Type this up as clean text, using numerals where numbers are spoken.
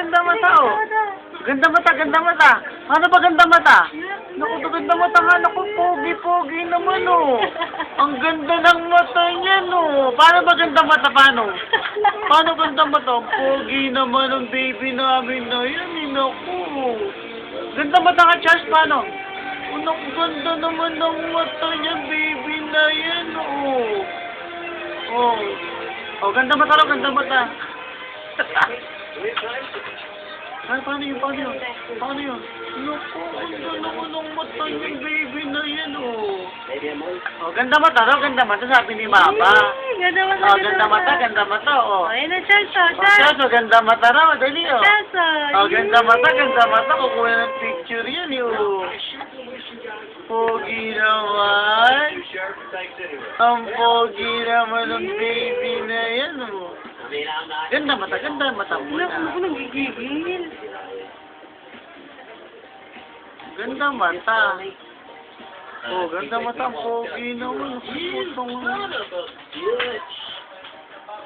ganda mata, oh. Ganda mata, ganda mata. Ano ba ganda mata? Naku, ganda mata nga. Naku, pogi-pogi naman, oh. Ang ganda ng mata niya, no. Paano ba ganda mata? Paano? Paano ganda mata? Ang pogi naman ang baby namin na yan, eh. Naku. Ganda mata ka, Charles. Paano? Ang ganda naman ng mata niya, baby na yan, oh. Oh. Oh, ganda mata raw, ganda mata. Ay, paano yun? Paano yun? Paano yun? Naku, ganda naman ang mata niya, baby na yan, oh. Oh, ganda mata raw, ganda mata, sabi ni Mama. Ganda mata, Oh, ganda mata, ganda mata, oh. Ayan na, Charles, oh. Oh, Charles, oh, ganda mata raw, dali, oh. Charles, oh. Oh, ganda mata, kukuha ng picture yan, oh. Pogi naman. Ang pogi naman ng baby na yan, oh. Ganda mata mo Naku, na. ako nagigigil. Ganda mata. Oh, ganda mata, ang pogi naman. Putong